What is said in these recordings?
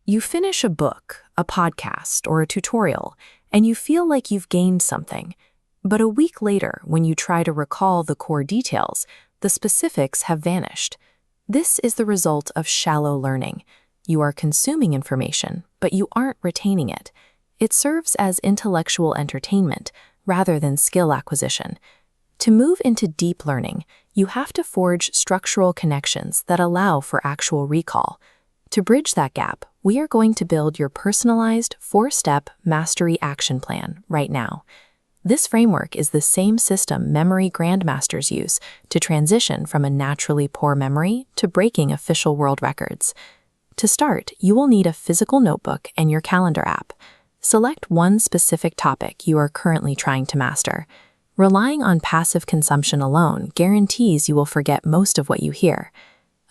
You finish a book, a podcast, or a tutorial, and you feel like you've gained something. But a week later, when you try to recall the core details, the specifics have vanished. This is the result of shallow learning. You are consuming information, but you aren't retaining it. It serves as intellectual entertainment rather than skill acquisition. To move into deep learning, you have to forge structural connections that allow for actual recall. To bridge that gap, we are going to build your personalized 4-step mastery action plan right now. This framework is the same system memory grandmasters use to transition from a naturally poor memory to breaking official world records. To start, you will need a physical notebook and your calendar app. Select one specific topic you are currently trying to master. Relying on passive consumption alone guarantees you will forget most of what you hear.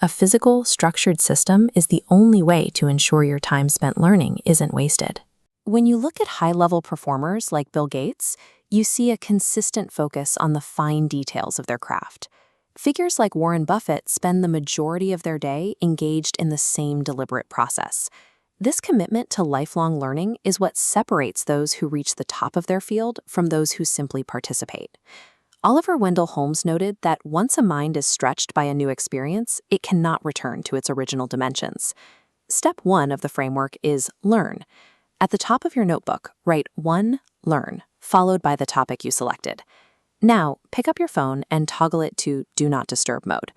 A physical, structured system is the only way to ensure your time spent learning isn't wasted. When you look at high-level performers like Bill Gates, you see a consistent focus on the fine details of their craft. Figures like Warren Buffett spend the majority of their day engaged in the same deliberate process. This commitment to lifelong learning is what separates those who reach the top of their field from those who simply participate. Oliver Wendell Holmes noted that once a mind is stretched by a new experience, it cannot return to its original dimensions. Step 1 of the framework is learn. At the top of your notebook, write 1 learn, followed by the topic you selected. Now, pick up your phone and toggle it to Do Not Disturb mode.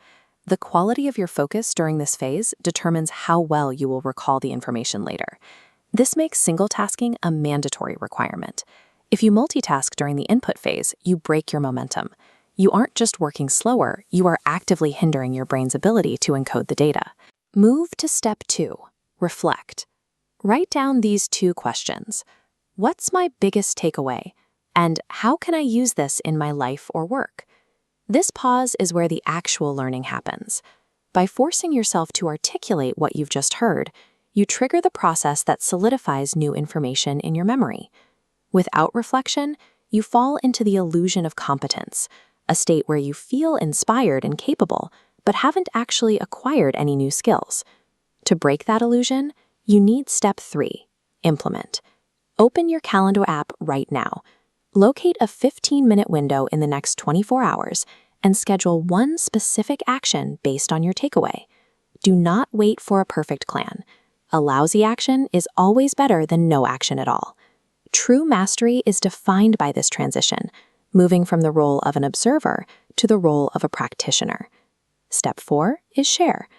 The quality of your focus during this phase determines how well you will recall the information later. This makes single-tasking a mandatory requirement. If you multitask during the input phase, you break your momentum. You aren't just working slower, you are actively hindering your brain's ability to encode the data. Move to step 2, reflect. Write down these 2 questions. What's my biggest takeaway? And how can I use this in my life or work? This pause is where the actual learning happens. By forcing yourself to articulate what you've just heard, you trigger the process that solidifies new information in your memory. Without reflection, you fall into the illusion of competence, a state where you feel inspired and capable, but haven't actually acquired any new skills. To break that illusion, you need step 3, implement. Open your calendar app right now. Locate a 15-minute window in the next 24 hours and schedule one specific action based on your takeaway. Do not wait for a perfect plan. A lousy action is always better than no action at all. True mastery is defined by this transition, moving from the role of an observer to the role of a practitioner. Step 4 is share.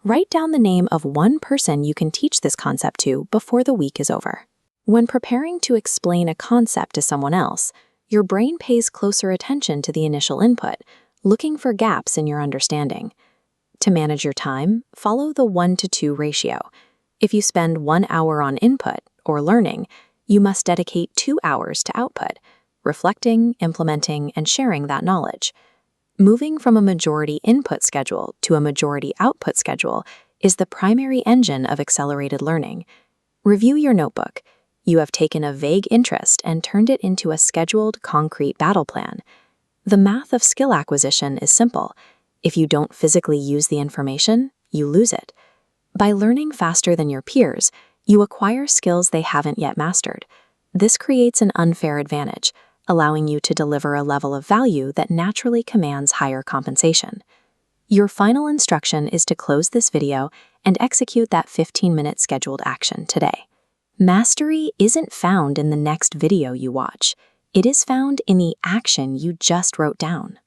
Write down the name of one person you can teach this concept to before the week is over. When preparing to explain a concept to someone else, your brain pays closer attention to the initial input, looking for gaps in your understanding. To manage your time, follow the 1-to-2 ratio. If you spend 1 hour on input, or learning, you must dedicate 2 hours to output, reflecting, implementing, and sharing that knowledge. Moving from a majority input schedule to a majority output schedule is the primary engine of accelerated learning. Review your notebook. You have taken a vague interest and turned it into a scheduled, concrete battle plan. The math of skill acquisition is simple. If you don't physically use the information, you lose it. By learning faster than your peers, you acquire skills they haven't yet mastered. This creates an unfair advantage, allowing you to deliver a level of value that naturally commands higher compensation. Your final instruction is to close this video and execute that 15-minute scheduled action today. Mastery isn't found in the next video you watch. It is found in the action you just wrote down.